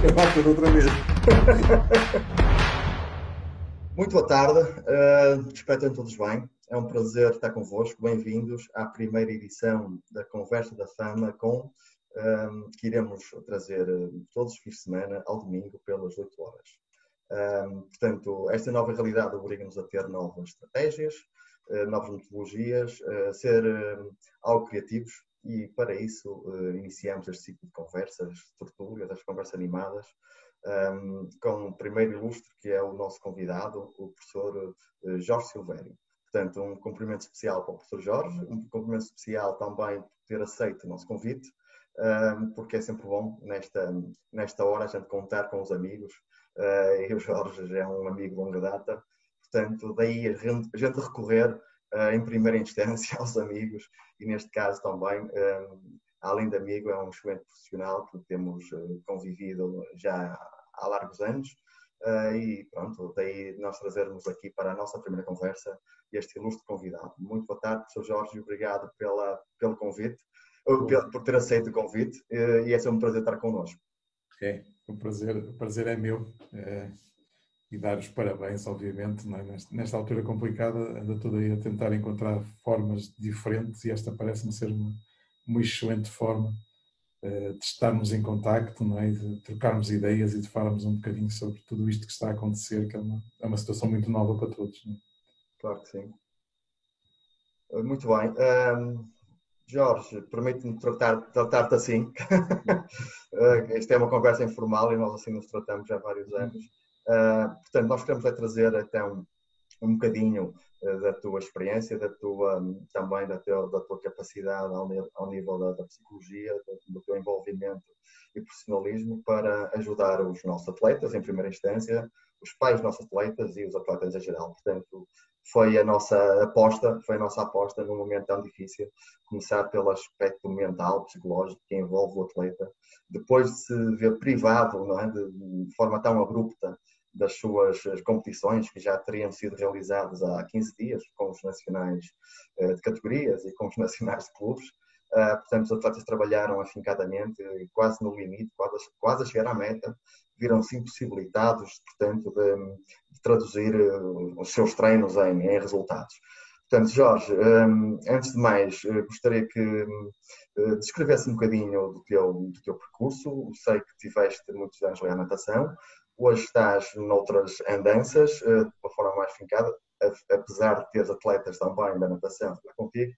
acabar tudo outra vez. Muito boa tarde, espero que estejam todos bem. É um prazer estar convosco. Bem-vindos à primeira edição da Conversa da Fama que iremos trazer todos os fins de semana, ao domingo, pelas 8 horas. Portanto, esta nova realidade obriga-nos a ter novas estratégias, novas metodologias, a ser algo criativos e, para isso, iniciamos este ciclo de conversas, tertúlias, as conversas animadas, com o primeiro ilustre, que é o nosso convidado, o professor Jorge Silvério. Portanto, um cumprimento especial para o professor Jorge, um cumprimento especial também por ter aceito o nosso convite, porque é sempre bom, nesta hora, a gente contar com os amigos, e o Jorge já é um amigo de longa data, portanto, daí a gente recorrer, em primeira instância, aos amigos, e neste caso também, além de amigo, é um excelente profissional que temos convivido já há largos anos, e pronto, daí nós trazermos aqui para a nossa primeira conversa este ilustre convidado. Muito boa tarde, professor Jorge, obrigado pelo convite, por ter aceito o convite, e é sempre um prazer estar connosco. É, o prazer é meu, e dar os parabéns, obviamente, não é? Nesta altura complicada, anda tudo aí a tentar encontrar formas diferentes e esta parece-me ser uma excelente forma de estarmos em contacto, não é? De trocarmos ideias e de falarmos um bocadinho sobre tudo isto que está a acontecer, que é uma situação muito nova para todos. Não é? Claro que sim. Muito bem. Jorge, permite-me tratar-te assim. Esta é uma conversa informal e nós assim nos tratamos já há vários anos. Portanto, nós queremos trazer até um bocadinho da tua experiência, também da tua capacidade ao nível da psicologia, do teu envolvimento e profissionalismo para ajudar os nossos atletas, em primeira instância, os pais dos nossos atletas e os atletas em geral. Portanto, foi a nossa aposta num momento tão difícil, começar pelo aspecto mental, psicológico, que envolve o atleta, depois de se ver privado, não é, de forma tão abrupta das suas competições, que já teriam sido realizadas há 15 dias, com os nacionais de categorias e com os nacionais de clubes. Portanto, os atletas trabalharam afincadamente, quase no limite, quase a chegar à meta, viram-se impossibilitados, portanto, de traduzir os seus treinos em resultados. Portanto, Jorge, antes de mais, gostaria que descrevesse um bocadinho do teu percurso. Sei que tiveste muitos anos a natação, hoje estás noutras andanças, de uma forma mais fincada, apesar de teres atletas também da natação lá contigo.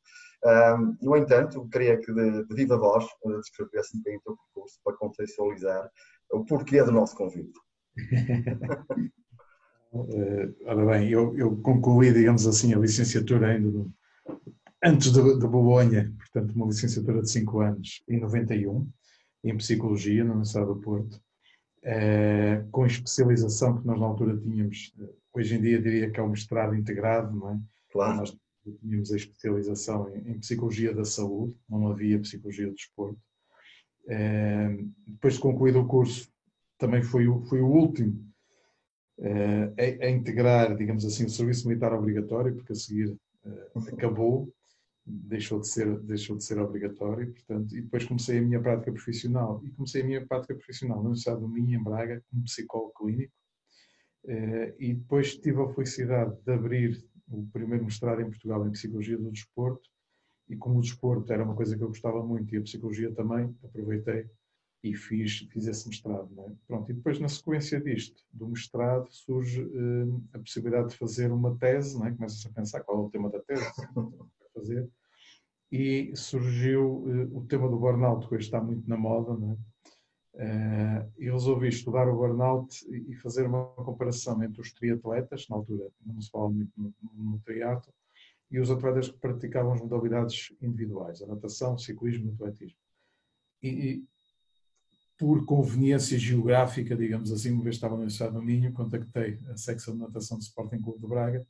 No entanto, queria que de viva voz descrevesse um bocadinho o teu percurso para contextualizar o porquê do nosso convite. Ora bem, eu concluí, digamos assim, a licenciatura ainda antes de Bolonha, portanto uma licenciatura de 5 anos, em 91, em Psicologia, na Universidade do Porto, com especialização que nós na altura tínhamos, hoje em dia diria que é um mestrado integrado, não é? Claro. Nós tínhamos a especialização em Psicologia da Saúde, não havia Psicologia do Desporto. Depois de concluído o curso, também foi o último a integrar, digamos assim, o serviço militar obrigatório, porque a seguir acabou, deixou de ser obrigatório, portanto, e depois comecei a minha prática profissional. E comecei a minha prática profissional na Universidade do Minho, em Braga, como psicólogo clínico, e depois tive a felicidade de abrir o primeiro mestrado em Portugal em Psicologia do Desporto, e como o desporto era uma coisa que eu gostava muito e a psicologia também, aproveitei e fiz esse mestrado. Não é? Pronto, e depois, na sequência do mestrado, surge a possibilidade de fazer uma tese, não é? Começas a pensar qual é o tema da tese para fazer, e surgiu o tema do burnout, que hoje está muito na moda, não é? E resolvi estudar o burnout e fazer uma comparação entre os triatletas, na altura não se fala muito no triatlo, e os atletas que praticavam as modalidades individuais, a natação, o ciclismo e o atletismo. E por conveniência geográfica, digamos assim, uma vez estava na Universidade do Minho, contactei a secção de natação do Sporting Clube de Braga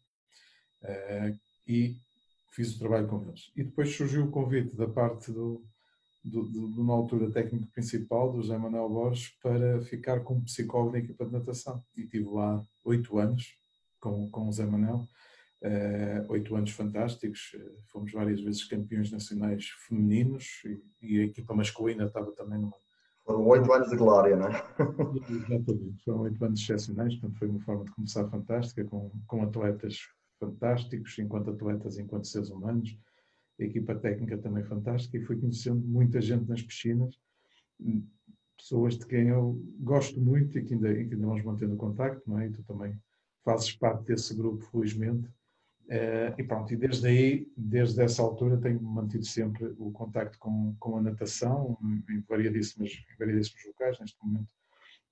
e fiz o trabalho com eles. E depois surgiu o convite da parte na altura, técnico principal, do José Manuel Borges, para ficar como psicólogo da equipa de natação. E estive lá 8 anos com o José Manuel. 8 anos fantásticos, fomos várias vezes campeões nacionais femininos e a equipa masculina estava também Foram 8 anos de glória, não é? Exatamente, foram 8 anos excepcionais, portanto foi uma forma de começar fantástica, com atletas fantásticos, enquanto atletas, enquanto seres humanos, a equipa técnica também fantástica, e fui conhecendo muita gente nas piscinas, pessoas de quem eu gosto muito e que ainda vamos mantendo contacto, não é? E tu também fazes parte desse grupo, felizmente. E pronto, e desde aí, desde essa altura, tenho mantido sempre o contacto com a natação, em variedíssimos locais. Neste momento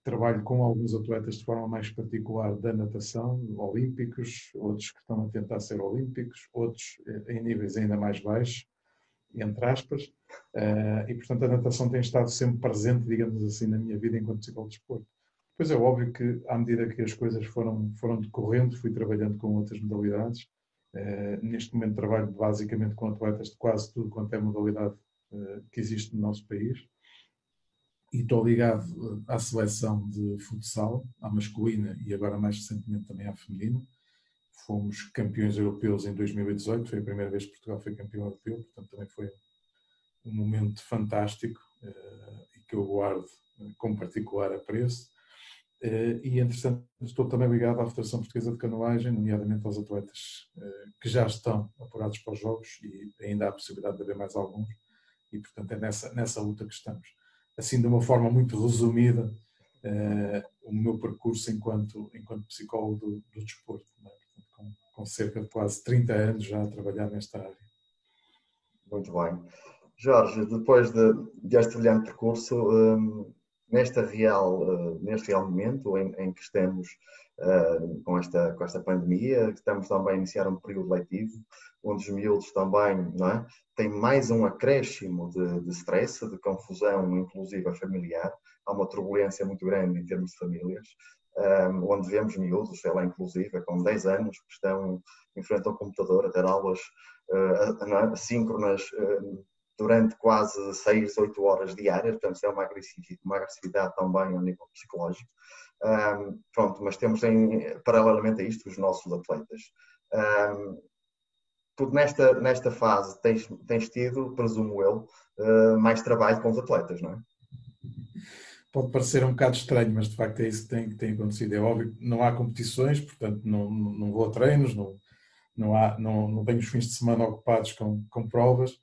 trabalho com alguns atletas de forma mais particular da natação, olímpicos, outros que estão a tentar ser olímpicos, outros em níveis ainda mais baixos, entre aspas, e portanto a natação tem estado sempre presente, digamos assim, na minha vida enquanto ciclodesporto. Depois é óbvio que, à medida que as coisas foram decorrendo, fui trabalhando com outras modalidades. Neste momento trabalho basicamente com atletas de quase tudo quanto é modalidade que existe no nosso país. E estou ligado à seleção de futsal, à masculina e agora mais recentemente também à feminina. Fomos campeões europeus em 2018, foi a primeira vez que Portugal foi campeão europeu, portanto também foi um momento fantástico e que eu guardo com particular apreço. E, entretanto, estou também ligado à Federação Portuguesa de Canoagem, nomeadamente aos atletas que já estão apurados para os Jogos, e ainda há a possibilidade de haver mais alguns, e portanto é nessa luta que estamos. Assim, de uma forma muito resumida, o meu percurso enquanto psicólogo do desporto, não é? Portanto, com cerca de quase 30 anos já a trabalhar nesta área. Muito bem. Jorge, depois deste brilhante percurso, neste real momento em que estamos com esta pandemia, estamos também a iniciar um período letivo, onde os miúdos também, não é, têm mais um acréscimo de stress, de confusão, inclusive familiar. Há uma turbulência muito grande em termos de famílias, onde vemos miúdos, sei lá, inclusive com 10 anos, que estão em frente ao computador a ter aulas assíncronas durante quase 6, 8 horas diárias, portanto, isso é uma agressividade também ao nível psicológico. Pronto, mas temos paralelamente a isto os nossos atletas. Tu nesta fase tens tido, presumo eu, mais trabalho com os atletas, não é? Pode parecer um bocado estranho, mas de facto é isso que tem acontecido. É óbvio que não há competições, portanto não vou a treinos, não tenho os fins de semana ocupados com provas,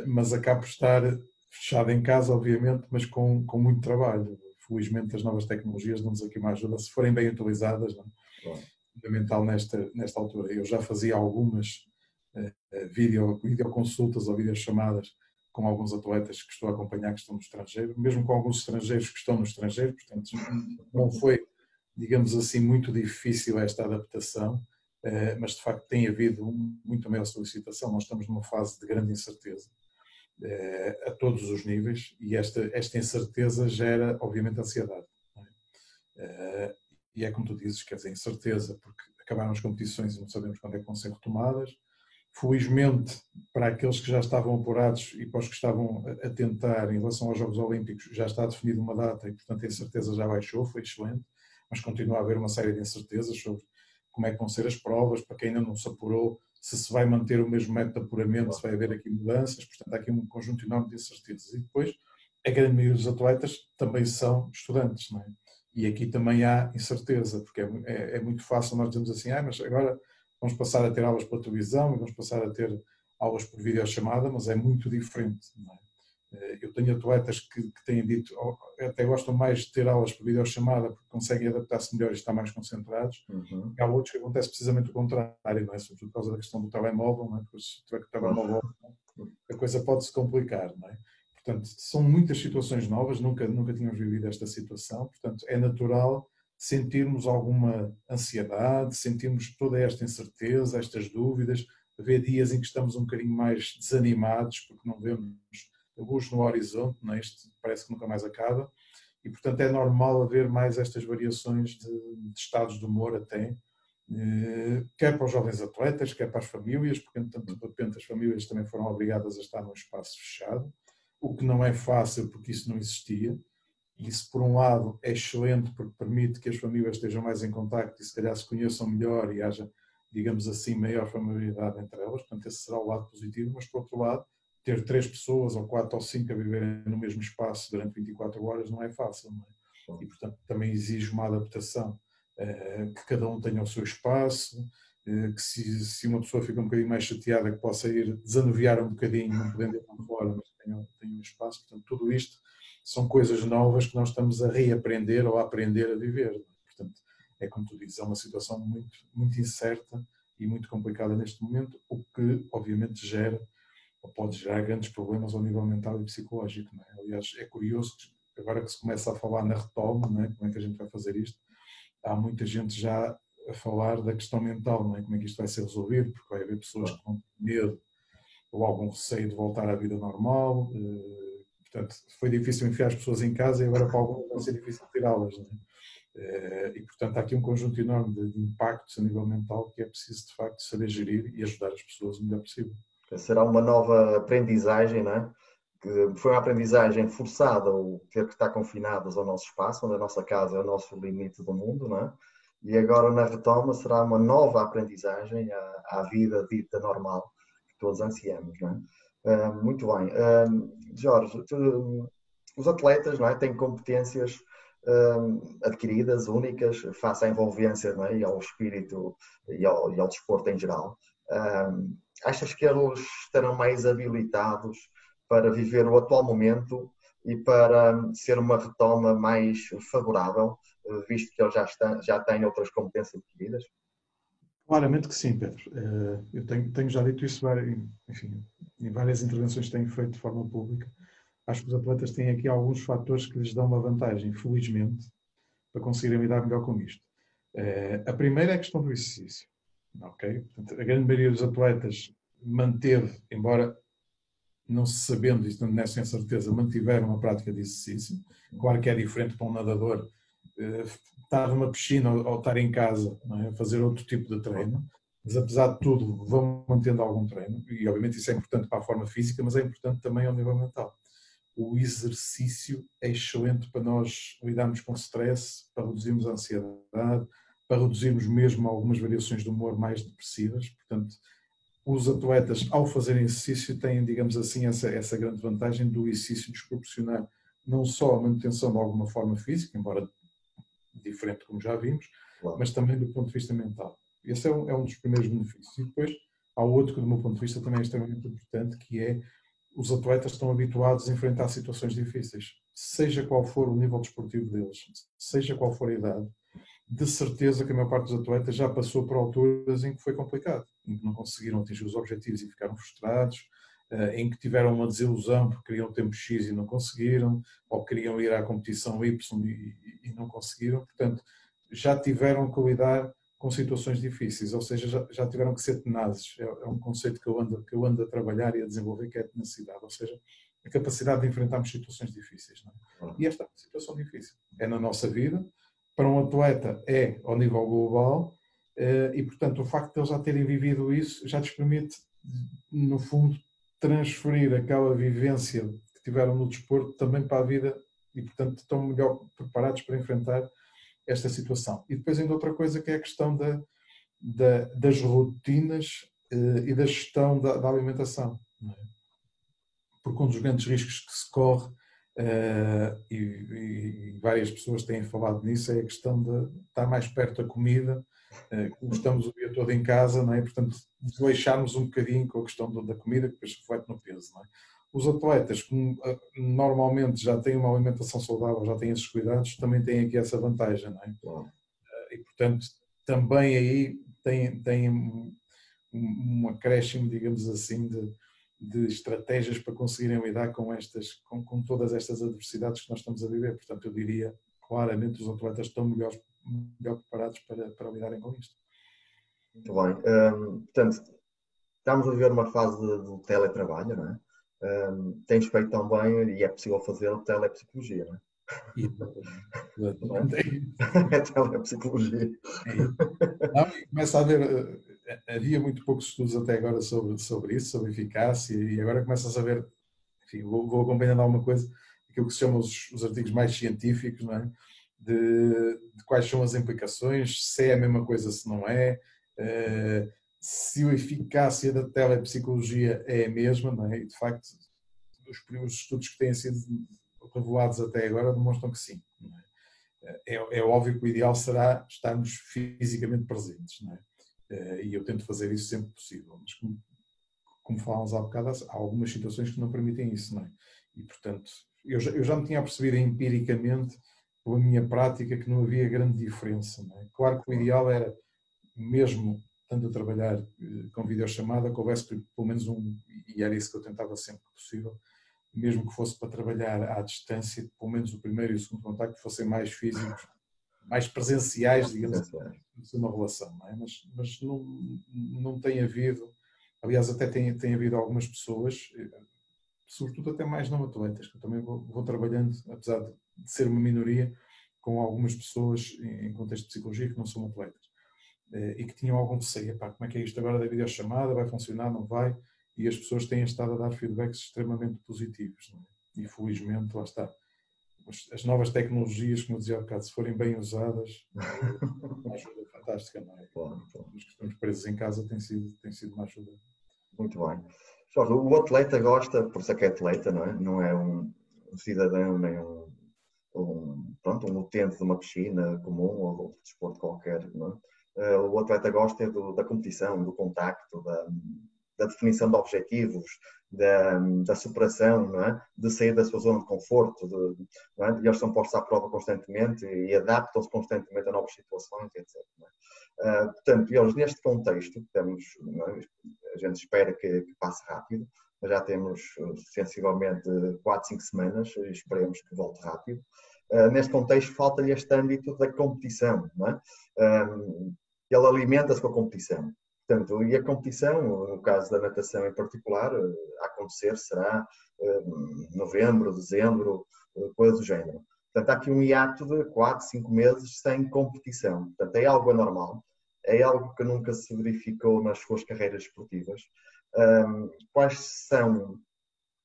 mas acabo por estar fechado em casa, obviamente, mas com muito trabalho. Felizmente as novas tecnologias dão-nos aqui uma ajuda, se forem bem utilizadas, não é? Fundamental nesta altura. Eu já fazia algumas videoconsultas ou videochamadas com alguns atletas que estou a acompanhar que estão no estrangeiro, mesmo com alguns estrangeiros que estão no estrangeiro, portanto não foi, digamos assim, muito difícil esta adaptação, mas de facto tem havido muito maior solicitação. Nós estamos numa fase de grande incerteza a todos os níveis, e esta incerteza gera, obviamente, ansiedade. E é como tu dizes, quer dizer, incerteza, porque acabaram as competições e não sabemos quando é que vão ser retomadas. Felizmente, para aqueles que já estavam apurados e para os que estavam a tentar em relação aos Jogos Olímpicos, já está definida uma data e, portanto, a incerteza já baixou, foi excelente, mas continua a haver uma série de incertezas sobre como é que vão ser as provas, para quem ainda não se apurou, se vai manter o mesmo método de apuramento, se vai haver aqui mudanças, portanto, há aqui um conjunto enorme de incertezas. E depois, a grande maioria dos atletas também são estudantes, não é? E aqui também há incerteza, porque é muito fácil nós dizermos assim, mas agora vamos passar a ter aulas pela televisão e vamos passar a ter aulas por videochamada, mas é muito diferente, não é? Eu tenho atletas que têm dito, até gostam mais de ter aulas por videochamada porque conseguem adaptar-se melhor e estar mais concentrados. Uhum. Há outros que acontece precisamente o contrário, não é? Sobretudo por causa da questão do telemóvel, não é? Porque se tiver com o telemóvel, a coisa pode se complicar, não é? Portanto, são muitas situações novas, nunca tínhamos vivido esta situação, portanto, é natural sentirmos alguma ansiedade, sentirmos toda esta incerteza, estas dúvidas, haver dias em que estamos um bocadinho mais desanimados porque não vemos a luz no horizonte, não é? Isto parece que nunca mais acaba, e portanto é normal haver mais estas variações de estados de humor até, quer para os jovens atletas, quer para as famílias, porque de repente as famílias também foram obrigadas a estar num espaço fechado, o que não é fácil porque isso não existia. Isso, por um lado, é excelente porque permite que as famílias estejam mais em contacto e se calhar se conheçam melhor e haja, digamos assim, maior familiaridade entre elas, portanto esse será o lado positivo, mas por outro lado ter 3 pessoas, ou 4 ou 5 a viverem no mesmo espaço durante 24 horas não é fácil, não é? E, portanto, também exige uma adaptação, que cada um tenha o seu espaço, que se uma pessoa fica um bocadinho mais chateada, que possa ir desanuviar um bocadinho, não podendo ir para fora, mas tenha um espaço. Portanto, tudo isto são coisas novas que nós estamos a reaprender ou a aprender a viver. Portanto, é como tu dizes, é uma situação muito, muito incerta e muito complicada neste momento, o que obviamente gera ou pode gerar grandes problemas ao nível mental e psicológico. Não é? Aliás, é curioso que agora que se começa a falar na retoma, não é? Como é que a gente vai fazer isto, há muita gente já a falar da questão mental, não é? Como é que isto vai ser resolvido, porque vai haver pessoas que vão ter medo ou algum receio de voltar à vida normal. Portanto, foi difícil enfiar as pessoas em casa e agora para alguns vai ser difícil tirá-las. Não é? E, portanto, há aqui um conjunto enorme de impactos a nível mental que é preciso, de facto, saber gerir e ajudar as pessoas o melhor possível. Será uma nova aprendizagem, não é? Que foi uma aprendizagem forçada, o ter que estar confinados ao nosso espaço, onde a nossa casa é o nosso limite do mundo, não é? E agora na retoma será uma nova aprendizagem à vida dita normal que todos ansiamos, não é? Muito bem. Jorge, os atletas, não é, têm competências adquiridas, únicas, face à envolvência, não é, e ao espírito e ao desporto em geral. Achas que eles estarão mais habilitados para viver o atual momento e para ser uma retoma mais favorável, visto que eles já têm outras competências adquiridas? Claramente que sim, Pedro. Eu tenho já dito isso enfim, em várias intervenções que tenho feito de forma pública. Acho que os atletas têm aqui alguns fatores que lhes dão uma vantagem, felizmente, para conseguirem lidar melhor com isto. A primeira é a questão do exercício. Okay? Portanto, a grande maioria dos atletas manteve, embora não se sabendo, isto não é sem certeza, mantiveram a prática de exercício. Claro que é diferente para um nadador estar numa piscina ou estar em casa, não é? Fazer outro tipo de treino, mas apesar de tudo vão mantendo algum treino e obviamente isso é importante para a forma física, mas é importante também ao nível mental. O exercício é excelente para nós lidarmos com o stress, para reduzirmos a ansiedade, para reduzirmos mesmo algumas variações de humor mais depressivas. Portanto, os atletas, ao fazerem exercício, têm, digamos assim, essa grande vantagem do exercício nos proporcionar não só a manutenção de alguma forma física, embora diferente, como já vimos, Claro. mas também do ponto de vista mental. Esse é um dos primeiros benefícios. E depois há outro que, do meu ponto de vista, também é extremamente importante, que é os atletas estão habituados a enfrentar situações difíceis, seja qual for o nível desportivo deles, seja qual for a idade. De certeza que a maior parte dos atletas já passou por alturas em que foi complicado, em que não conseguiram atingir os objetivos e ficaram frustrados, em que tiveram uma desilusão porque queriam tempo X e não conseguiram, ou queriam ir à competição Y e não conseguiram. Portanto, já tiveram que lidar com situações difíceis, ou seja, já tiveram que ser tenazes. É um conceito que eu ando a trabalhar e a desenvolver, que é a tenacidade, ou seja, a capacidade de enfrentarmos situações difíceis. Não é? E esta é uma situação difícil. É na nossa vida, para um atleta é ao nível global, e portanto o facto de eles já terem vivido isso já lhes permite, no fundo, transferir aquela vivência que tiveram no desporto também para a vida e portanto estão melhor preparados para enfrentar esta situação. E depois ainda outra coisa que é a questão das rotinas e da gestão da alimentação. Não é? Porque um dos grandes riscos que se corre, e várias pessoas têm falado nisso, é a questão de estar mais perto da comida, como estamos o dia todo em casa, não é? Portanto, desleixarmos um bocadinho com a questão da comida, que depois reflete no peso. Não é? Os atletas, que normalmente já têm uma alimentação saudável, já têm esses cuidados, também têm aqui essa vantagem. Não é? E, portanto, também aí tem um acréscimo, digamos assim, de estratégias para conseguirem lidar com todas estas adversidades que nós estamos a viver. Portanto, eu diria claramente os atletas estão melhor preparados para lidarem com isto. Muito bem. Portanto, estamos a viver uma fase de teletrabalho, não é? Tens feito também, e é possível fazer, telepsicologia, não é? É telepsicologia. Não, começa a haver, havia muito poucos estudos até agora sobre isso, sobre eficácia, e agora começa-se a ver, enfim, vou acompanhando alguma coisa, aquilo que se chama os artigos mais científicos, não é? De quais são as implicações, se é a mesma coisa, se não é, se a eficácia da telepsicologia é a mesma, não é? E, de facto, os estudos que têm sido revelados até agora demonstram que sim. Não é? É óbvio que o ideal será estarmos fisicamente presentes, não é? E eu tento fazer isso sempre possível, mas como falámos há bocado, há algumas situações que não permitem isso, não é? E, portanto, eu já me tinha percebido empiricamente, pela minha prática, que não havia grande diferença, não é? Claro que o ideal era, mesmo estando a trabalhar com videochamada, que houvesse pelo menos e era isso que eu tentava sempre que possível, mesmo que fosse para trabalhar à distância, que pelo menos o primeiro e o segundo contacto fossem mais físicos, mais presenciais, digamos assim, uma relação, não é? Mas não tem havido, aliás, até tem havido algumas pessoas, sobretudo até mais não atletas, que eu também vou trabalhando, apesar de ser uma minoria, com algumas pessoas em contexto de psicologia que não são atletas e que tinham algum receio, como é que é isto agora da videochamada, vai funcionar, não vai? E as pessoas têm estado a dar feedbacks extremamente positivos, não é? E felizmente, lá está, as novas tecnologias, como eu dizia há bocado, se forem bem usadas, uma ajuda fantástica, não é? Os que estamos presos em casa tem sido uma ajuda. Muito bem. Jorge, o atleta gosta, por isso é que é atleta, não é? Não é um cidadão, nem um utente de uma piscina comum ou de outro desporto qualquer, não é? O atleta gosta da competição, do contacto, da definição de objetivos, da superação, não é? De sair da sua zona de conforto, não é? E eles são postos à prova constantemente e adaptam-se constantemente a novas situações, etc. Portanto, eles neste contexto, temos, a gente espera que passe rápido, mas já temos sensivelmente 4, 5 semanas e esperemos que volte rápido. Neste contexto, falta-lhe este âmbito da competição, não é? Ele alimenta-se com a competição. Portanto, e a competição, no caso da natação em particular, a acontecer será novembro, dezembro, coisa do género. Portanto, há aqui um hiato de 4, 5 meses sem competição. Portanto, é algo anormal, é algo que nunca se verificou nas suas carreiras esportivas. Quais são,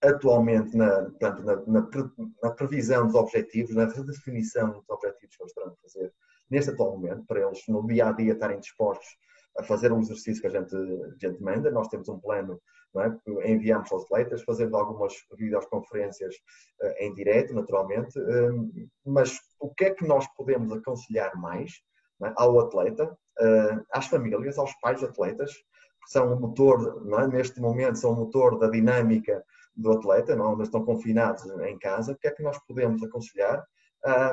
atualmente, na previsão dos objetivos, na redefinição dos objetivos que eles terão de fazer neste atual momento, para eles no dia-a-dia estarem dispostos a fazer um exercício que a gente manda? Nós temos um plano, não é, que enviamos aos atletas, fazendo algumas videoconferências em direto, naturalmente, mas o que é que nós podemos aconselhar mais, não é, ao atleta, às famílias, aos pais atletas, que são o motor, não é, neste momento, são o motor da dinâmica do atleta, não, onde estão confinados em casa? O que é que nós podemos aconselhar a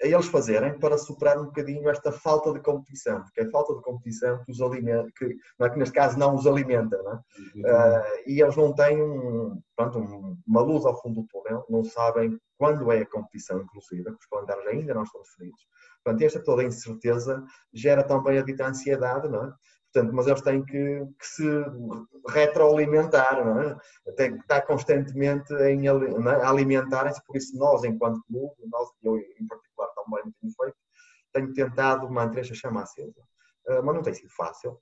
eles fazerem para superar um bocadinho esta falta de competição? Porque é a falta de competição que os alimenta, que neste caso não os alimenta, não é? E eles não têm uma luz ao fundo do túnel, não sabem quando é a competição, inclusive, que os calendários ainda não estão definidos. Portanto, esta toda a incerteza gera também a dita ansiedade, não é? Portanto, mas eles têm que se retroalimentar, não é? Têm que estar constantemente a alimentarem-se, por isso nós, enquanto clube, eu em particular também tenho feito, tenho tentado manter esta chama acesa. Mas não tem sido fácil,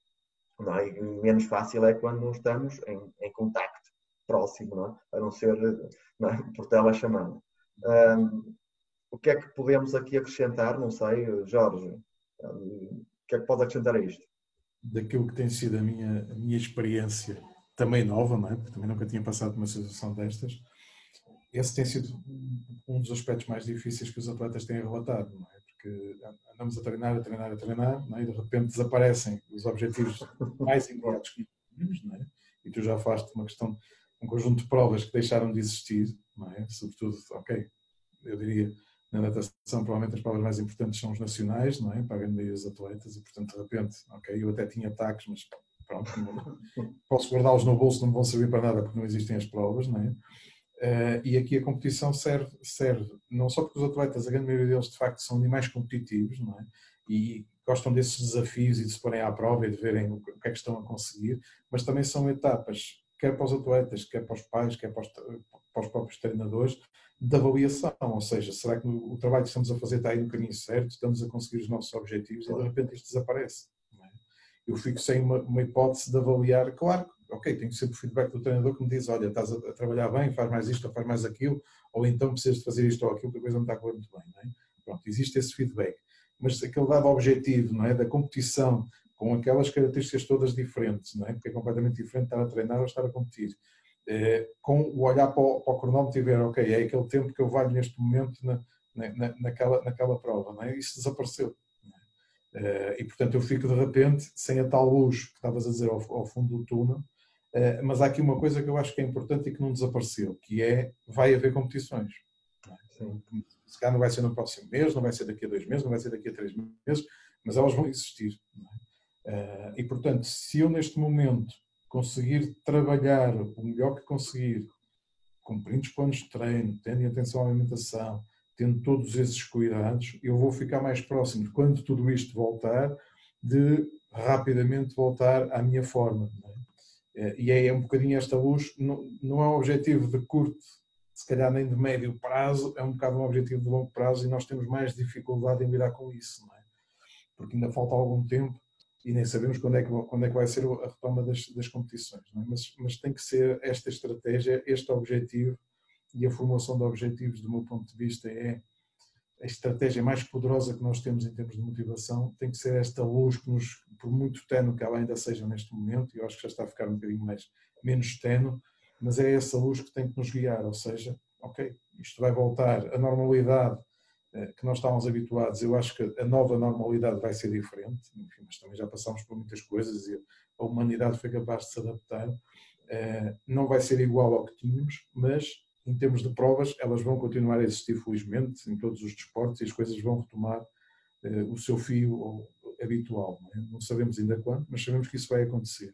não é? E menos fácil é quando estamos em contacto próximo, não é? A não ser, não é, por telechamada. O que é que podemos aqui acrescentar? Não sei, Jorge, o que é que pode acrescentar a isto? Daquilo que tem sido a minha experiência, também nova, não é? Porque também nunca tinha passado por uma situação destas, esse tem sido um dos aspectos mais difíceis que os atletas têm relatado, não é? Porque andamos a treinar, não é? E de repente desaparecem os objetivos mais imediatos que tínhamos, não é? E tu já falaste de uma questão, um conjunto de provas que deixaram de existir, não é? Sobretudo, eu diria, na natação, provavelmente as provas mais importantes são os nacionais, não é? Para a grande maioria dos atletas, e portanto, de repente, eu até tinha ataques, mas pronto, posso guardá-los no bolso, não me vão servir para nada porque não existem as provas, não é? E aqui a competição serve não só porque os atletas, a grande maioria deles, de facto, são animais competitivos, não é? E gostam desses desafios e de se porem à prova e de verem o que é que estão a conseguir, mas também são etapas, quer para os atletas, quer para os pais, quer para os próprios treinadores, de avaliação, ou seja, será que o trabalho que estamos a fazer está aí no caminho certo, estamos a conseguir os nossos objetivos e de repente isto desaparece, não é? Eu fico sem uma hipótese de avaliar, claro, tenho sempre o feedback do treinador que me diz, olha, estás a trabalhar bem, faz mais isto ou faz mais aquilo, ou então precisas de fazer isto ou aquilo, porque a coisa não está a correr muito bem, não é? Pronto, existe esse feedback, mas aquele dado objetivo, não é, da competição, com aquelas características todas diferentes, não é? Porque é completamente diferente estar a treinar ou estar a competir. Com o olhar para o cronómetro e ver, ok, é aquele tempo que eu valho neste momento naquela prova, não é? Isso desapareceu. E portanto eu fico de repente sem a tal luz que estavas a dizer ao fundo do túnel, mas há aqui uma coisa que eu acho que é importante e que não desapareceu, que é, vai haver competições. Não é? Se calhar não vai ser no próximo mês, não vai ser daqui a 2 meses, não vai ser daqui a 3 meses, mas elas vão existir. Não é? E portanto, se eu neste momento conseguir trabalhar o melhor que conseguir, cumprindo os planos de treino, tendo atenção à alimentação, tendo todos esses cuidados, eu vou ficar mais próximo, quando tudo isto voltar, de rapidamente voltar à minha forma. Não é? E é um bocadinho esta luz, não é um objetivo de curto, se calhar nem de médio prazo, é um bocado um objetivo de longo prazo e nós temos mais dificuldade em lidar com isso, não é? Porque ainda falta algum tempo e nem sabemos quando é que vai ser a retoma das competições. Não é? Mas tem que ser esta estratégia, este objetivo, e a formulação de objetivos, do meu ponto de vista, é a estratégia mais poderosa que nós temos em termos de motivação. Tem que ser esta luz que nos, por muito tenue que ela ainda seja neste momento, e eu acho que já está a ficar um bocadinho menos tenue, mas é essa luz que tem que nos guiar, ou seja, ok, isto vai voltar à normalidade que nós estávamos habituados. Eu acho que a nova normalidade vai ser diferente, enfim, mas também já passámos por muitas coisas e a humanidade foi capaz de se adaptar. Não vai ser igual ao que tínhamos, mas em termos de provas elas vão continuar a existir, felizmente, em todos os desportos, e as coisas vão retomar o seu fio habitual. Não sabemos ainda quando, mas sabemos que isso vai acontecer.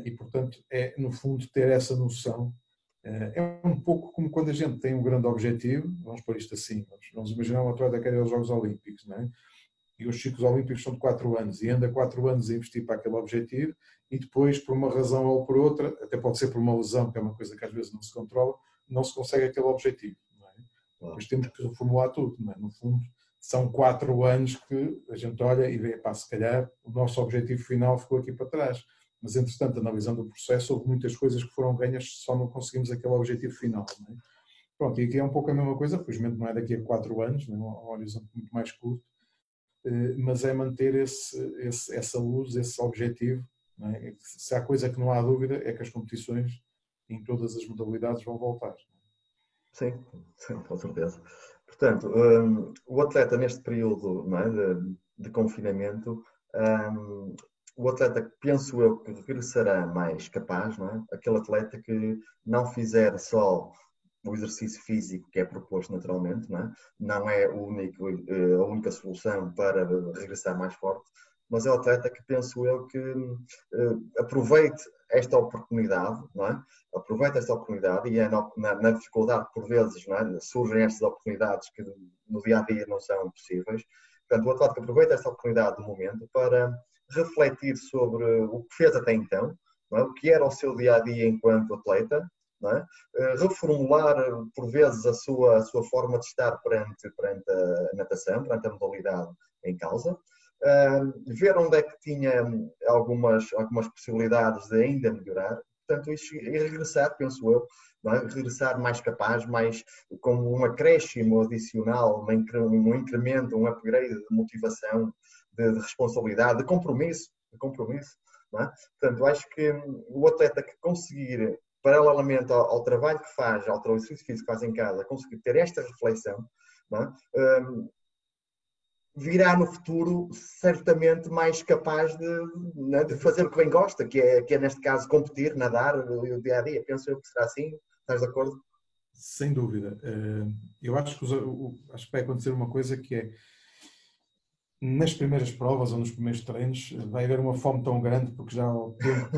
E, portanto, é, no fundo, ter essa noção. É um pouco como quando a gente tem um grande objetivo, vamos pôr isto assim, vamos imaginar um atleta que quer ir aos Jogos Olímpicos, não é? E os ciclos olímpicos são de 4 anos, e anda 4 anos a investir para aquele objetivo, e depois, por uma razão ou por outra, até pode ser por uma lesão, que é uma coisa que às vezes não se controla, não se consegue aquele objetivo. Não é? Depois temos que reformular tudo. Não é? No fundo, são 4 anos que a gente olha e vê, pá, se calhar o nosso objetivo final ficou aqui para trás. Mas, entretanto, analisando o processo, houve muitas coisas que foram ganhas, só não conseguimos aquele objetivo final. Não é? Pronto, e aqui é um pouco a mesma coisa, felizmente não é daqui a 4 anos, não é um horizonte muito mais curto, mas é manter essa luz, esse objetivo. Não é? Se há coisa que não há dúvida, é que as competições em todas as modalidades vão voltar. Sim, sim, com certeza. Portanto, o atleta neste período, não é, de confinamento, o atleta, penso eu, que regressará mais capaz, não é? Aquele atleta que não fizer só o exercício físico que é proposto naturalmente, não é a única solução para regressar mais forte, mas é o atleta que penso eu que aproveite esta oportunidade, não é? Aproveite esta oportunidade e na dificuldade, por vezes, não é? Surgem estas oportunidades que no dia a dia não são possíveis. Portanto, o atleta que aproveita esta oportunidade do momento para refletir sobre o que fez até então, não é? O que era o seu dia a dia enquanto atleta, não é? Reformular, por vezes, a sua forma de estar perante a natação, perante a modalidade em causa. Ver onde é que tinha algumas possibilidades de ainda melhorar. Portanto, isso, e regressar, penso eu, não é? Regressar mais capaz, mais com um acréscimo adicional, um incremento, um upgrade de motivação, de responsabilidade, de compromisso. Não é? Portanto, acho que o atleta que conseguir, paralelamente ao trabalho que faz, ao exercício físico que faz em casa, conseguir ter esta reflexão, não é? Virá no futuro certamente mais capaz de fazer o que bem gosta, que é neste caso competir, nadar o dia a dia. Penso eu que será assim. Estás de acordo? Sem dúvida. Eu acho que vai acontecer uma coisa que é, nas primeiras provas ou nos primeiros treinos, vai haver uma fome tão grande, porque já ao tempo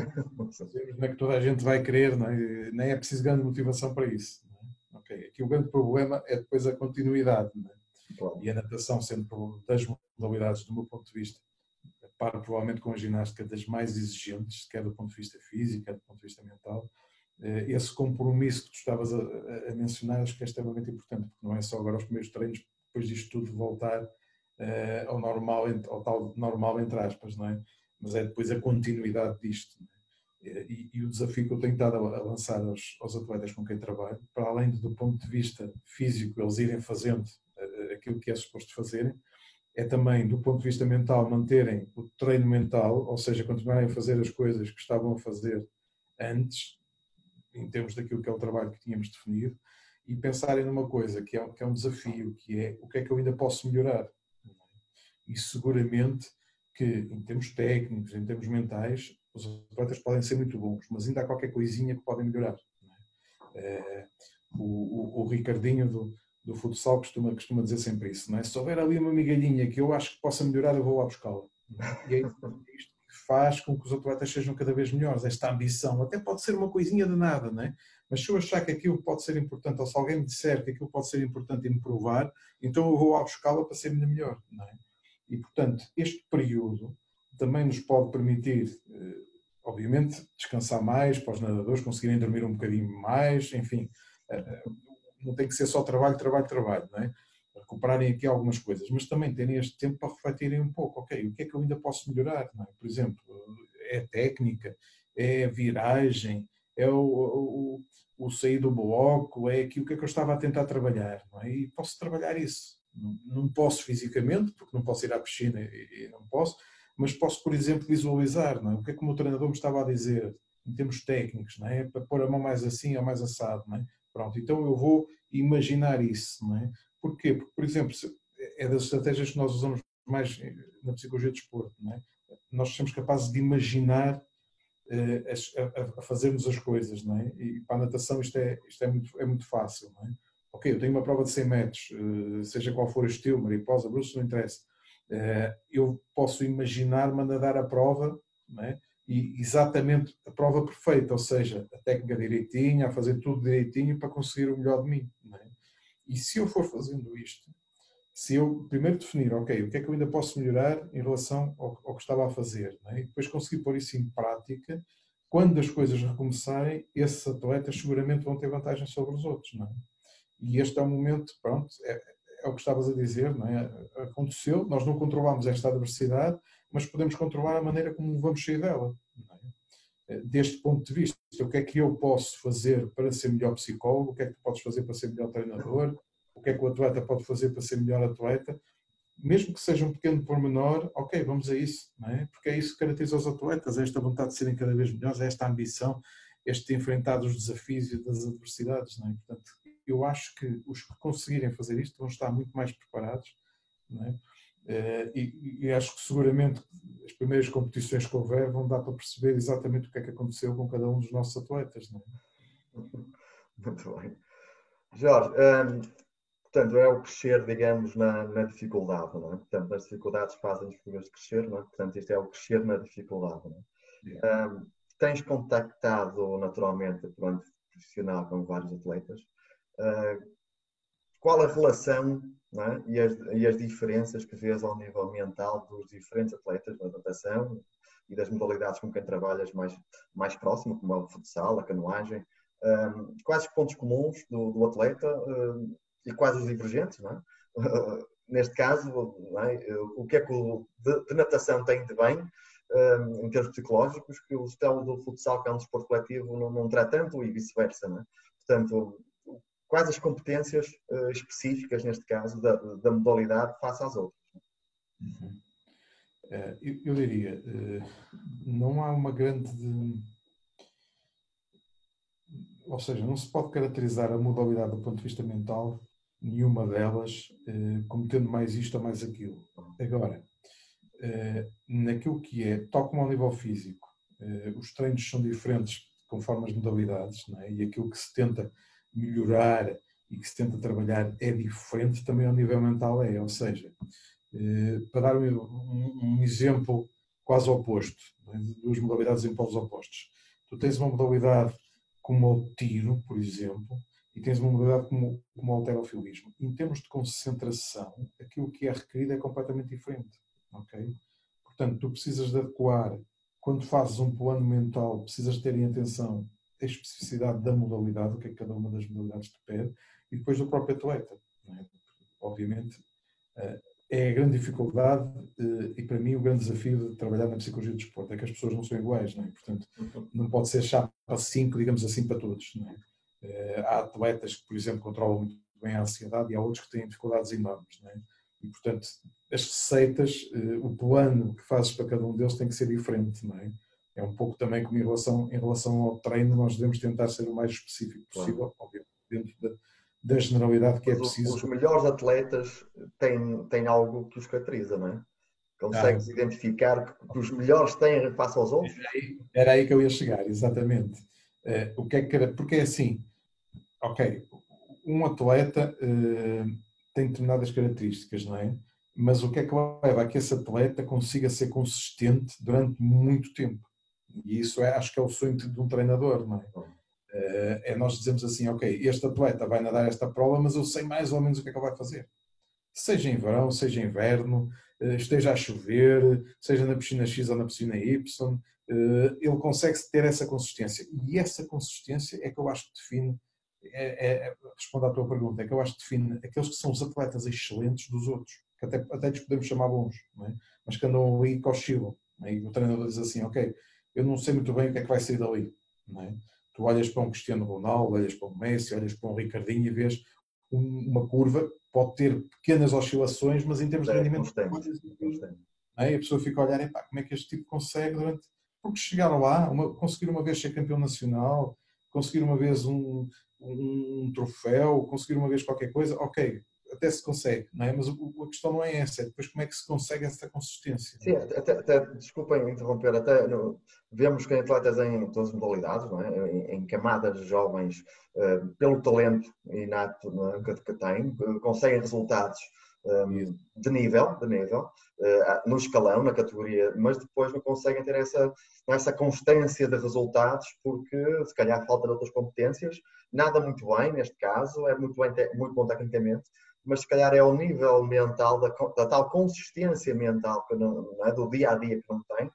não é que toda a gente vai querer, não é? Nem é preciso grande motivação para isso. Não é? Okay. Aqui o grande problema é depois a continuidade. Não é? Claro. E a natação, sendo das modalidades, do meu ponto de vista, para provavelmente com a ginástica das mais exigentes, quer do ponto de vista físico, quer do ponto de vista mental, esse compromisso que tu estavas a mencionar, acho que é extremamente importante, porque não é só agora os primeiros treinos, depois disto tudo voltar ao normal, ao tal normal entre aspas, não é? Mas é depois a continuidade disto. E o desafio que eu tenho estado a lançar aos atletas com quem trabalho, para além do ponto de vista físico, eles irem fazendo aquilo que é suposto fazerem, é também, do ponto de vista mental, manterem o treino mental, ou seja, continuarem a fazer as coisas que estavam a fazer antes, em termos daquilo que é o trabalho que tínhamos definido, e pensarem numa coisa que é um desafio, que é o que é que eu ainda posso melhorar. E seguramente que, em termos técnicos, em termos mentais, os atletas podem ser muito bons, mas ainda há qualquer coisinha que podem melhorar. O Ricardinho do futsal costuma dizer sempre isso, não é? Se houver ali uma migalhinha que eu acho que possa melhorar, eu vou lá buscá-la. E é isto que faz com que os atletas sejam cada vez melhores, esta ambição. Até pode ser uma coisinha de nada, não é? Mas se eu achar que aquilo pode ser importante, ou se alguém me disser que aquilo pode ser importante e me provar, então eu vou lá buscá-la para ser ainda melhor, não é? E, portanto, este período também nos pode permitir, obviamente, descansar mais, para os nadadores conseguirem dormir um bocadinho mais, enfim, não tem que ser só trabalho, não é? Recuperarem aqui algumas coisas, mas também terem este tempo para refletirem um pouco, ok, o que é que eu ainda posso melhorar, não é? Por exemplo, é técnica, é a viragem, é o sair do bloco, é aqui o que é que eu estava a tentar trabalhar, não é? E posso trabalhar isso. Não posso fisicamente, porque não posso ir à piscina e não posso, mas posso, por exemplo, visualizar, não é? O que é que o meu treinador me estava a dizer em termos técnicos, não é? Para pôr a mão mais assim ou mais assado, não é? Pronto, então eu vou imaginar isso, não é? Porquê? Porque, por exemplo, é das estratégias que nós usamos mais na psicologia do desporto, não é? Nós somos capazes de imaginar a fazermos as coisas, não é? E para a natação isto é muito fácil, não é? Ok, eu tenho uma prova de 100 metros, seja qual for o estilo, mariposa, bruços, não interessa. Eu posso imaginar-me a nadar a prova, não é? E exatamente a prova perfeita, ou seja, a técnica direitinha, a fazer tudo direitinho para conseguir o melhor de mim, não é? E se eu for fazendo isto, se eu primeiro definir, ok, o que é que eu ainda posso melhorar em relação ao que estava a fazer, não é? E depois conseguir pôr isso em prática, quando as coisas recomeçarem, esses atletas seguramente vão ter vantagem sobre os outros, não é? E este é o momento, pronto, é o que estavas a dizer, não é? Aconteceu, nós não controlamos esta adversidade, mas podemos controlar a maneira como vamos sair dela, não é? Deste ponto de vista, o que é que eu posso fazer para ser melhor psicólogo, o que é que tu podes fazer para ser melhor treinador, o que é que o atleta pode fazer para ser melhor atleta, mesmo que seja um pequeno pormenor, ok, vamos a isso, não é? Porque é isso que caracteriza os atletas, é esta vontade de serem cada vez melhores, é esta ambição, este enfrentar os desafios e das adversidades, não é? Portanto, eu acho que os que conseguirem fazer isto vão estar muito mais preparados, não é? E acho que seguramente as primeiras competições que houver vão dar para perceber exatamente o que é que aconteceu com cada um dos nossos atletas, não é? Muito bem. Jorge, portanto, é o crescer, digamos, na dificuldade, não é? Portanto, as dificuldades fazem-nos primeiros crescer, não é? Portanto, isto é o crescer na dificuldade, não é? Tens contactado, naturalmente, pronto, profissional com vários atletas. Qual a relação, não é? E as diferenças que vês ao nível mental dos diferentes atletas na natação e das modalidades com quem trabalhas mais próximo, como é o futsal, a canoagem? Quais os pontos comuns do atleta e quais os divergentes, não é? Neste caso, não é? O que é que o de natação tem de bem em termos psicológicos que o estilo do futsal, que é um desporto coletivo, não terá tanto e vice-versa, não é? Portanto, quais as competências específicas, neste caso, da modalidade face às outras? Eu diria, não há uma grande... Ou seja, não se pode caracterizar a modalidade do ponto de vista mental, nenhuma delas, como tendo mais isto ou mais aquilo. Agora, naquilo que é, tal como ao nível físico, os treinos são diferentes conforme as modalidades, não é? E aquilo que se tenta melhorar e que se tenta trabalhar é diferente também ao nível mental, ou seja, para dar um exemplo quase oposto, é? De duas modalidades em polos opostos. Tu tens uma modalidade como o tiro, por exemplo, e tens uma modalidade como o halterofilismo. Em termos de concentração, aquilo que é requerido é completamente diferente. Okay? Portanto, tu precisas de adequar, quando fazes um plano mental, precisas ter em atenção a especificidade da modalidade, o que é que cada uma das modalidades te pede, e depois do próprio atleta. Não é? Obviamente, é a grande dificuldade e, para mim, o grande desafio de trabalhar na psicologia do desporto, é que as pessoas não são iguais, não é? Portanto, não pode ser chapa 5, digamos assim, para todos. Não é? Há atletas que, por exemplo, controlam muito bem a ansiedade e há outros que têm dificuldades enormes. Não é? E, portanto, as receitas, o plano que fazes para cada um deles tem que ser diferente, não é? É um pouco também como em relação ao treino, nós devemos tentar ser o mais específico possível, obviamente, dentro da generalidade que é Mas preciso. os melhores atletas têm algo que os caracteriza, não é? Ah, Consegues identificar que os melhores têm face aos outros? era aí que eu ia chegar, exatamente. O que é que, porque é assim, ok, um atleta tem determinadas características, não é? Mas o que é que leva a que esse atleta consiga ser consistente durante muito tempo? E isso acho que é o sonho de um treinador, não é? É nós dizemos assim, ok, este atleta vai nadar esta prova, mas eu sei mais ou menos o que é que ele vai fazer. Seja em verão, seja em inverno, esteja a chover, seja na piscina X ou na piscina Y, ele consegue ter essa consistência. E essa consistência é que eu acho que define, respondo à tua pergunta, é que eu acho que define aqueles que são os atletas excelentes dos outros, que até lhes podemos chamar bons, não é? Mas que andam ali que oscilam. É? E o treinador diz assim, ok, eu não sei muito bem o que é que vai sair dali. Não é? Tu olhas para um Cristiano Ronaldo, olhas para um Messi, olhas para um Ricardinho e vês uma curva, pode ter pequenas oscilações, mas em termos de É rendimento, constante, constante. é? A pessoa fica a olhar, epá, como é que este tipo consegue durante. Porque chegaram lá, conseguir uma vez ser campeão nacional, conseguir uma vez um troféu, conseguir uma vez qualquer coisa, ok, até se consegue, não é? Mas a questão não é essa, é depois como é que se consegue essa consistência. Sim, desculpem interromper, até vemos que em atletas em todas as modalidades, não é? Em camadas jovens, pelo talento inato, não é? que têm, conseguem resultados de nível no escalão, na categoria, mas depois não conseguem ter essa constância de resultados porque se calhar falta de outras competências, nada muito bem neste caso, é muito bom tecnicamente, mas se calhar é o nível mental, da tal consistência mental que não é, do dia a dia que não tem,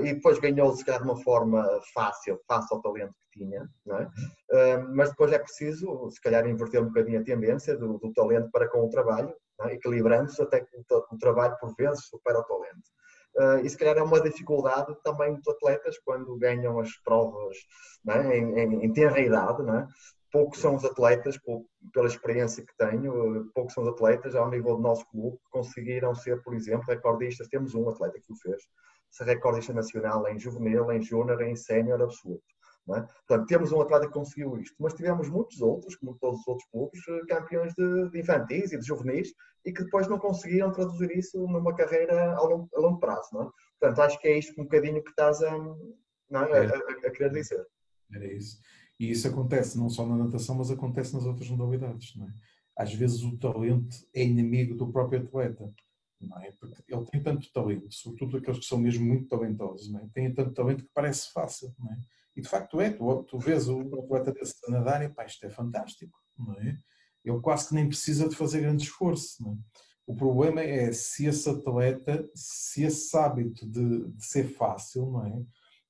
e depois ganhou se calhar de uma forma fácil, face ao talento que tinha, não é? Mas depois é preciso, se calhar, inverter um bocadinho a tendência do talento para com o trabalho, é? Equilibrando-se até que o trabalho, por vezes, supera o talento. E se calhar é uma dificuldade também dos atletas quando ganham as provas, não é? em tenra idade, não é? Poucos são os atletas, pela experiência que tenho, poucos são os atletas ao nível do nosso clube que conseguiram ser, por exemplo, recordistas. Temos um atleta que o fez, ser recordista nacional em juvenil, em júnior, em sénior absoluto. Não é? Portanto, temos um atleta que conseguiu isto, mas tivemos muitos outros, como todos os outros clubes, campeões de infantis e de juvenis, e que depois não conseguiram traduzir isso numa carreira a longo prazo. Não é? Portanto, acho que é isto um bocadinho que estás a querer dizer. Era isso. E isso acontece não só na natação, mas acontece nas outras modalidades. Não é? Às vezes o talento é inimigo do próprio atleta. Não é? Porque ele tem tanto talento, sobretudo aqueles que são mesmo muito talentosos, não é? Têm tanto talento que parece fácil. Não é? E de facto tu vês o atleta desse a nadar e pá, isto é fantástico. Não é? Ele quase que nem precisa de fazer grande esforço. Não é? O problema é se esse atleta, se esse hábito de ser fácil, não é?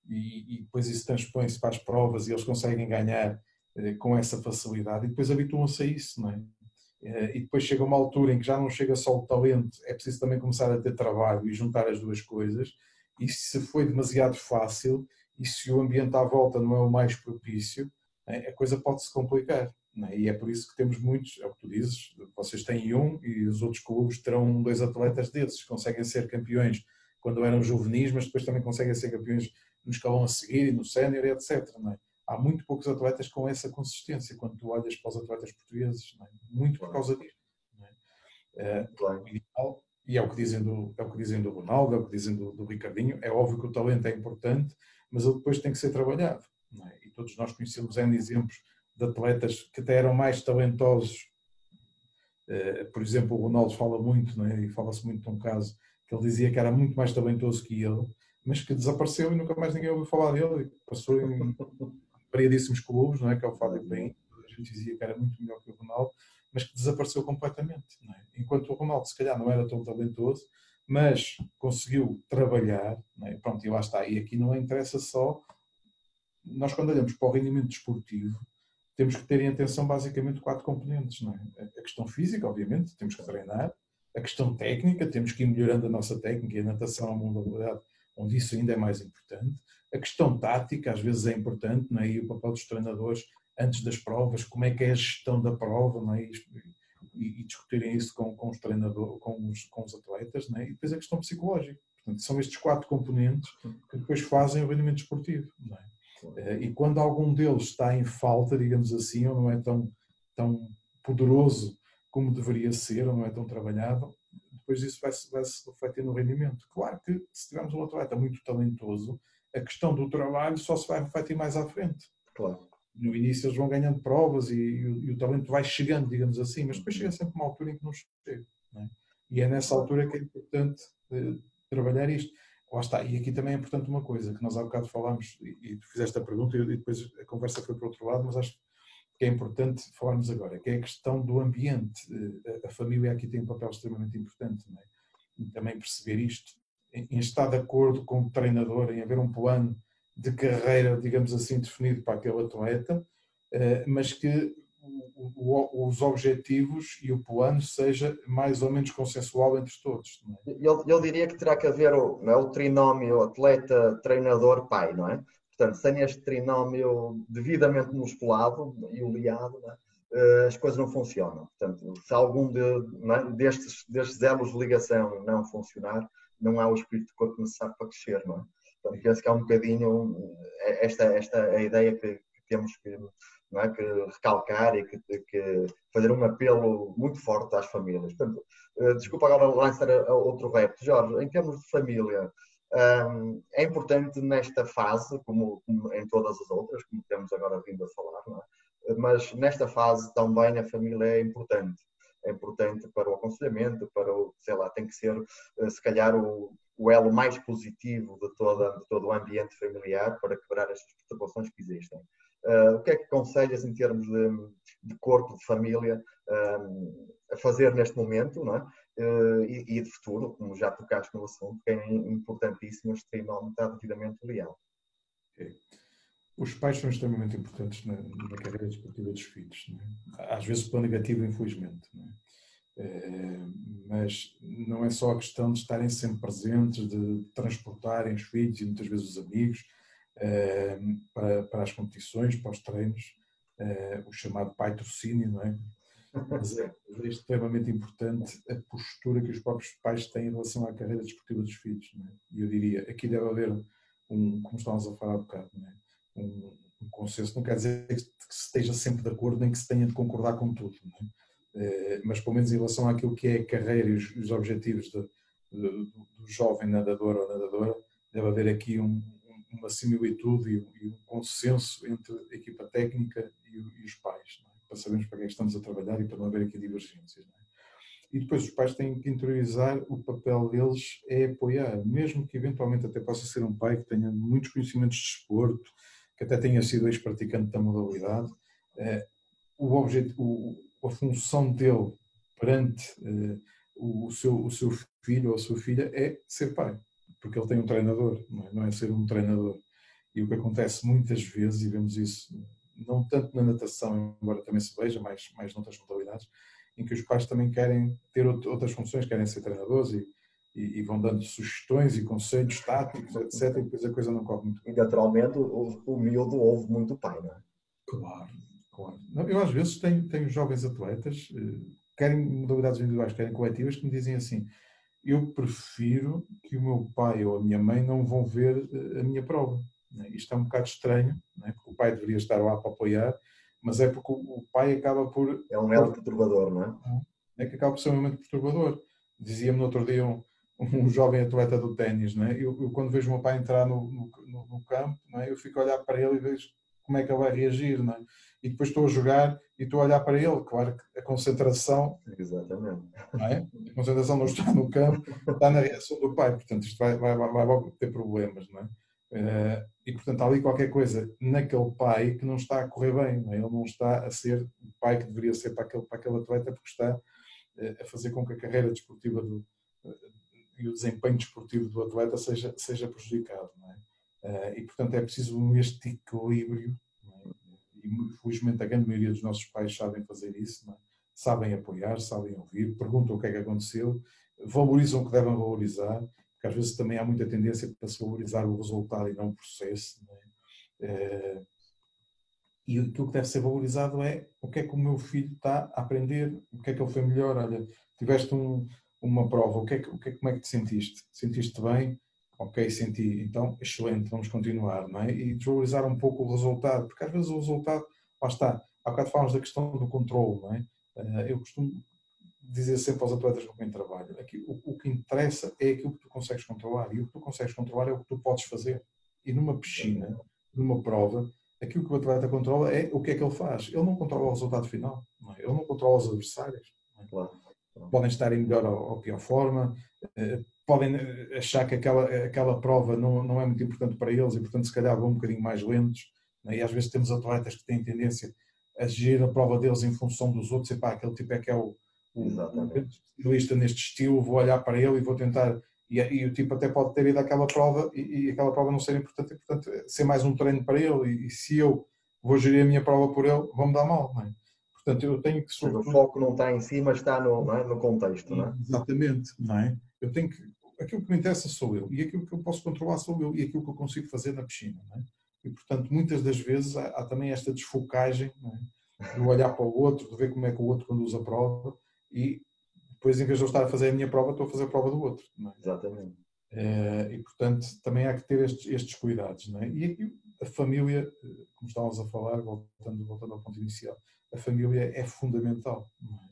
E depois isso transpõe-se para as provas e eles conseguem ganhar com essa facilidade e depois habituam-se a isso, não é? E depois chega uma altura em que já não chega só o talento, é preciso também começar a ter trabalho e juntar as duas coisas, e se foi demasiado fácil e se o ambiente à volta não é o mais propício, a coisa pode-se complicar. Não é? E é por isso que temos muitos, é o que tu dizes, vocês têm um e os outros clubes terão dois atletas desses, conseguem ser campeões quando eram juvenis, mas depois também conseguem ser campeões no escalão a seguir, no sénior, etc. Não é? Há muito poucos atletas com essa consistência quando tu olhas para os atletas portugueses, não é? Muito por causa disso. Não é? E é o que dizem do Ronaldo, é o que dizem do Ricardinho. É óbvio que o talento é importante, mas ele depois tem que ser trabalhado. Não é? E todos nós conhecemos N exemplos de atletas que até eram mais talentosos. Por exemplo, o Ronaldo fala muito, não é? E fala-se muito de um caso que ele dizia que era muito mais talentoso que ele, mas que desapareceu e nunca mais ninguém ouviu falar dele. Passou em variadíssimos clubes, não é? Que é o Fábio Paim, a gente dizia que era muito melhor que o Ronaldo, mas que desapareceu completamente. Não é? Enquanto o Ronaldo, se calhar, não era tão talentoso, mas conseguiu trabalhar, não é? Pronto, e lá está. E aqui não interessa só. Nós, quando olhamos para o rendimento desportivo, temos que ter em atenção basicamente 4 componentes. Não é? A questão física, obviamente, temos que treinar. A questão técnica, temos que ir melhorando a nossa técnica, e a natação é uma modalidade onde isso ainda é mais importante. A questão tática, às vezes, é importante, não é? E o papel dos treinadores antes das provas, como é que é a gestão da prova, não é? e discutirem isso com os treinadores, com os atletas, não é? E depois a questão psicológica. Portanto, são estes 4 componentes que depois fazem o rendimento desportivo, não é? E quando algum deles está em falta, digamos assim, ou não é tão poderoso como deveria ser, ou não é tão trabalhado, depois isso vai se refletir no rendimento. Claro que se tivermos um atleta muito talentoso, a questão do trabalho só se vai refletir mais à frente. Claro. No início eles vão ganhando provas e o talento vai chegando, digamos assim, mas depois chega sempre uma altura em que não chega. Não é? E é nessa altura que é importante trabalhar isto. Lá está. E aqui também é importante uma coisa, que nós há bocado falámos, e tu fizeste a pergunta e depois a conversa foi para o outro lado, mas acho que é importante falarmos agora, que é a questão do ambiente. A família aqui tem um papel extremamente importante, não é? E também perceber isto, em estar de acordo com o treinador, em haver um plano de carreira, digamos assim, definido para aquele atleta, mas que os objetivos e o plano seja mais ou menos consensual entre todos. Não é? Eu diria que terá que haver não é, o trinómio atleta, treinador, pai, não é? Portanto, sem este trinómio devidamente musculado e oleado, não é? As coisas não funcionam. Portanto, se algum destes elos de ligação não funcionar, não há o espírito de corpo necessário para crescer, não é? Portanto, penso que é um bocadinho esta a ideia que temos que, não é, que recalcar e que fazer um apelo muito forte às famílias. Portanto, desculpa agora lançar outro repto. Jorge, em termos de família, é importante nesta fase, como em todas as outras, como temos agora vindo a falar, não é? Mas nesta fase também a família é importante. É importante para o aconselhamento, para o, sei lá, tem que ser, se calhar, o elo mais positivo de todo o ambiente familiar para quebrar estas perturbações que existem. O que é que aconselhas em termos de corpo, de família, a fazer neste momento, não é? E de futuro, como já tocaste no assunto, que é importantíssimo este trinómio estar devidamente oleado. Okay. Os pais são extremamente importantes na carreira desportiva dos filhos. Não é? Às vezes pela negativa, infelizmente. Não é? Mas não é só a questão de estarem sempre presentes, de transportarem os filhos e muitas vezes os amigos para as competições, para os treinos, o chamado patrocínio, não é? Mas é extremamente importante a postura que os próprios pais têm em relação à carreira desportiva dos filhos. Não é? E eu diria, aqui deve haver como estávamos a falar há bocado, não é? um consenso, não quer dizer que se esteja sempre de acordo, nem que se tenha de concordar com tudo, não é? Mas pelo menos em relação àquilo que é a carreira e os objetivos do jovem nadador ou nadadora, deve haver aqui uma similitude e um consenso entre a equipa técnica e os pais, não é? Para sabermos para quem estamos a trabalhar e para não haver aqui divergências. Não é? E depois os pais têm que interiorizar, o papel deles é apoiar, mesmo que eventualmente até possa ser um pai que tenha muitos conhecimentos de desporto, que até tenha sido ex-praticante da modalidade, a função dele perante o seu filho ou a sua filha é ser pai, porque ele tem um treinador, não é ser um treinador. E o que acontece muitas vezes, e vemos isso não tanto na natação, embora também se veja, mais noutras modalidades, em que os pais também querem ter outras funções, querem ser treinadores e vão dando sugestões e conselhos táticos, etc. E depois a coisa não corre muito bem. E naturalmente o miúdo ouve muito o pai, não é? Claro, claro. Eu às vezes tenho jovens atletas, querem modalidades individuais, querem coletivas, que me dizem assim: eu prefiro que o meu pai ou a minha mãe não vão ver a minha prova. Isto é um bocado estranho, não é? Porque o pai deveria estar lá para apoiar, mas é porque o pai acaba por... É um elo perturbador, não é? É que acaba por ser um momento perturbador. Dizia-me no outro dia um jovem atleta do ténis, não é? Eu quando vejo o meu pai entrar no campo, não é? Eu fico a olhar para ele e vejo como é que ele vai reagir, não é? E depois estou a jogar e estou a olhar para ele. Claro que a concentração... Exatamente. Não é? A concentração não está no campo, está na reação do pai. Portanto, isto vai logo ter problemas, não é? E, portanto, há ali qualquer coisa naquele pai que não está a correr bem, não é? Ele não está a ser o pai que deveria ser para aquele atleta, porque está a fazer com que a carreira desportiva e o desempenho desportivo do atleta seja prejudicado, não é? E, portanto, é preciso este equilíbrio, não é? E, felizmente, a grande maioria dos nossos pais sabem fazer isso, não é? Sabem apoiar, sabem ouvir, perguntam o que é que aconteceu, valorizam o que devem valorizar, porque às vezes também há muita tendência para se valorizar o resultado e não o processo, não é? E aquilo que deve ser valorizado é o que é que o meu filho está a aprender, o que é que ele foi melhor. Olha, tiveste uma prova, como é que te sentiste? Sentiste bem? Ok, senti. Então, excelente, vamos continuar, não é? E desvalorizar um pouco o resultado, porque às vezes o resultado, lá está, há bocado falamos da questão do controle, não é? Eu costumo dizer sempre aos atletas com quem trabalho, aqui, o que interessa é aquilo que tu consegues controlar, e o que tu consegues controlar é o que tu podes fazer. E numa piscina, numa prova, aquilo que o atleta controla é o que é que ele faz. Ele não controla o resultado final, não é? Ele não controla os adversários. Não é? Claro. Podem estar em melhor ou pior forma, podem achar que aquela prova não é muito importante para eles e, portanto, se calhar vão um bocadinho mais lentos. Não é? E às vezes temos atletas que têm tendência a gerir a prova deles em função dos outros. E pá, aquele tipo é que é o grande especialista neste estilo, vou olhar para ele e vou tentar. E o tipo até pode ter ido àquela prova e aquela prova não ser importante, e, portanto, ser mais um treino para ele. E se eu vou gerir a minha prova por ele, vou-me dar mal. Não é? Portanto, eu tenho que, O sobretudo. foco não está em si, mas está não é? No contexto, não é? Exatamente, não é? Eu tenho que. Aquilo que me interessa sou eu. E aquilo que eu posso controlar sou eu. E aquilo que eu consigo fazer na piscina, não é? E, portanto, muitas das vezes há também esta desfocagem, não é? De olhar para o outro, de ver como é que o outro conduz a prova e depois, em vez de eu estar a fazer a minha prova, estou a fazer a prova do outro. Não é? Exatamente. E, portanto, também há que ter estes cuidados. Não é? E aqui a família, como estávamos a falar, voltando ao ponto inicial, a família é fundamental. Não é?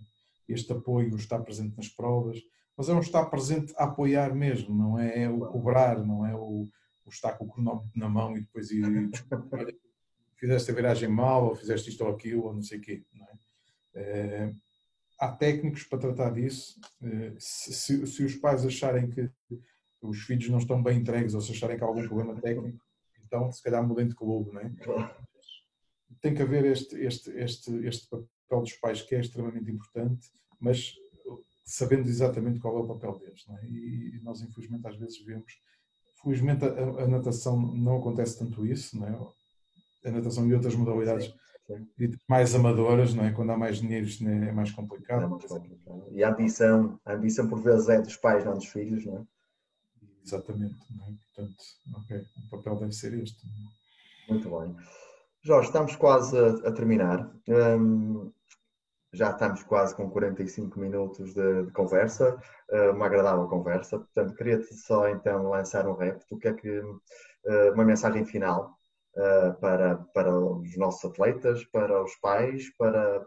Este apoio, estar presente nas provas, mas é um estar presente a apoiar mesmo, não é o cobrar, não é o estar com o cronómetro na mão e depois ir, olha, fizeste a viragem mal, ou fizeste isto ou aquilo, ou não sei o quê. Não é? Há técnicos para tratar disso. Se os pais acharem que os filhos não estão bem entregues ou se acharem que há algum problema técnico, então se calhar mudem de clube, não é? Tem que haver este papel dos pais que é extremamente importante, mas sabendo exatamente qual é o papel deles, não é? E nós infelizmente às vezes vemos, felizmente a natação não acontece tanto isso, não é? A natação e outras modalidades mais amadoras, não é? Quando há mais dinheiro isto é mais complicado. É mais complicado. E a ambição por vezes é dos pais, não dos filhos, não é? Exatamente, não é? Portanto, ok, o papel deve ser este. Muito bem. Jorge, estamos quase a terminar. Já estamos quase com 45 minutos de conversa, uma agradável conversa. Portanto, queria-te só então lançar um repto. O que é que uma mensagem final para os nossos atletas, para os pais, para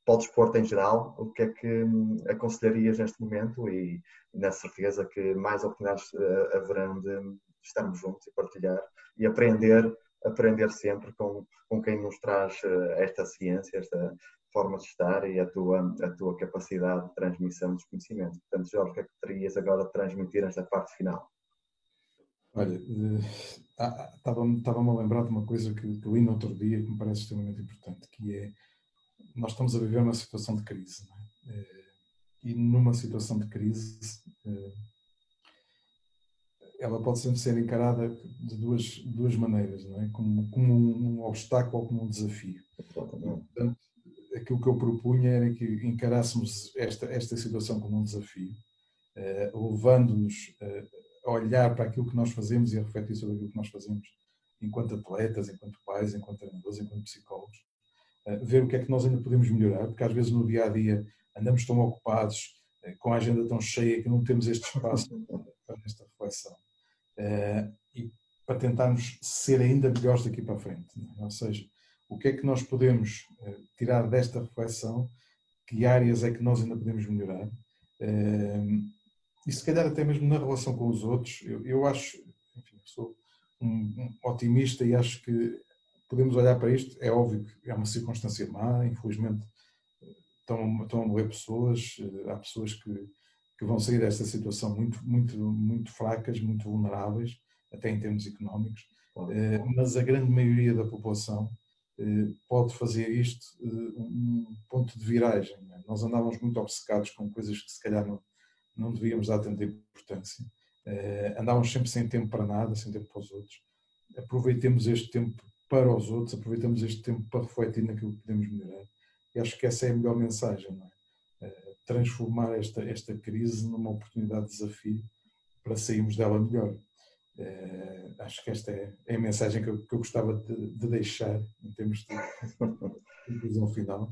o desporto em geral, o que é que aconselharias neste momento e na certeza que mais oportunidades haverão de estarmos juntos e partilhar e aprender sempre com quem nos traz esta ciência, esta forma de estar e a tua capacidade de transmissão dos conhecimentos. Portanto, Jorge, o que é que terias agora de transmitir nesta parte final? Olha, estava-me a lembrar de uma coisa que li no outro dia que me parece extremamente importante, que é, nós estamos a viver uma situação de crise, não é? E numa situação de crise, ela pode sempre ser encarada de duas maneiras, não é? Como um obstáculo ou como um desafio. Exatamente. Portanto, aquilo que eu propunha era que encarássemos esta situação como um desafio, levando-nos a olhar para aquilo que nós fazemos e a refletir sobre aquilo que nós fazemos enquanto atletas, enquanto pais, enquanto treinadores, enquanto psicólogos, ver o que é que nós ainda podemos melhorar, porque às vezes no dia-a-dia andamos tão ocupados, com a agenda tão cheia, que não temos este espaço para esta reflexão. E para tentarmos ser ainda melhores daqui para a frente. Não é? Ou seja, o que é que nós podemos tirar desta reflexão, que áreas é que nós ainda podemos melhorar, e se calhar até mesmo na relação com os outros. Eu acho, enfim, sou um otimista e acho que podemos olhar para isto. É óbvio que é uma circunstância má, infelizmente estão a morrer pessoas, há pessoas que vão sair desta situação muito fracas, muito vulneráveis, até em termos económicos, mas a grande maioria da população pode fazer isto um ponto de viragem. Não é? Nós andávamos muito obcecados com coisas que se calhar não devíamos dar tanta importância. Andávamos sempre sem tempo para nada, sem tempo para os outros. Aproveitemos este tempo para os outros, aproveitamos este tempo para refletir naquilo que podemos melhorar. E acho que essa é a melhor mensagem, não é? Transformar esta crise numa oportunidade de desafio para sairmos dela melhor. Acho que esta é a mensagem que eu gostava de deixar em termos de conclusão final.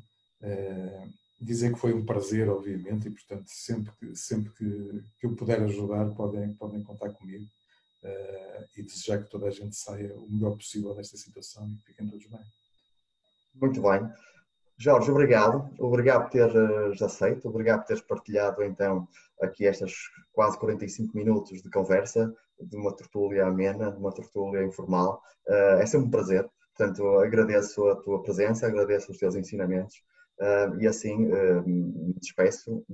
Dizer que foi um prazer, obviamente, e portanto sempre que eu puder ajudar podem contar comigo, e desejar que toda a gente saia o melhor possível desta situação e que fiquem todos bem. Muito bem. Jorge, obrigado. Obrigado por teres aceito, obrigado por teres partilhado então aqui estas quase 45 minutos de conversa, de uma tertúlia amena, de uma tertúlia informal. É sempre um prazer. Portanto, agradeço a tua presença, agradeço os teus ensinamentos, e assim me despeço,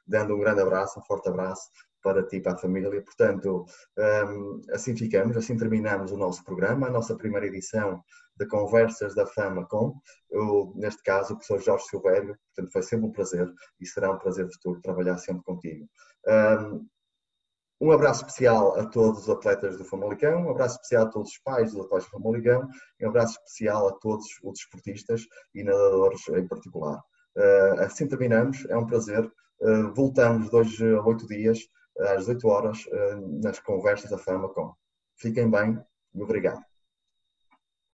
dando um grande abraço, um forte abraço para ti e para a família. Portanto, assim ficamos, assim terminamos o nosso programa, a nossa primeira edição de Conversas da Fama com, eu, neste caso, o professor Jorge Silvério. Portanto, foi sempre um prazer e será um prazer futuro trabalhar sempre contigo. Um abraço especial a todos os atletas do Famalicão, um abraço especial a todos os pais dos atletas do Famalicão, e um abraço especial a todos os desportistas e nadadores em particular. Assim terminamos, é um prazer. Voltamos 2 a 8 dias, às 18 horas, nas Conversas da Fama com. Fiquem bem e obrigado.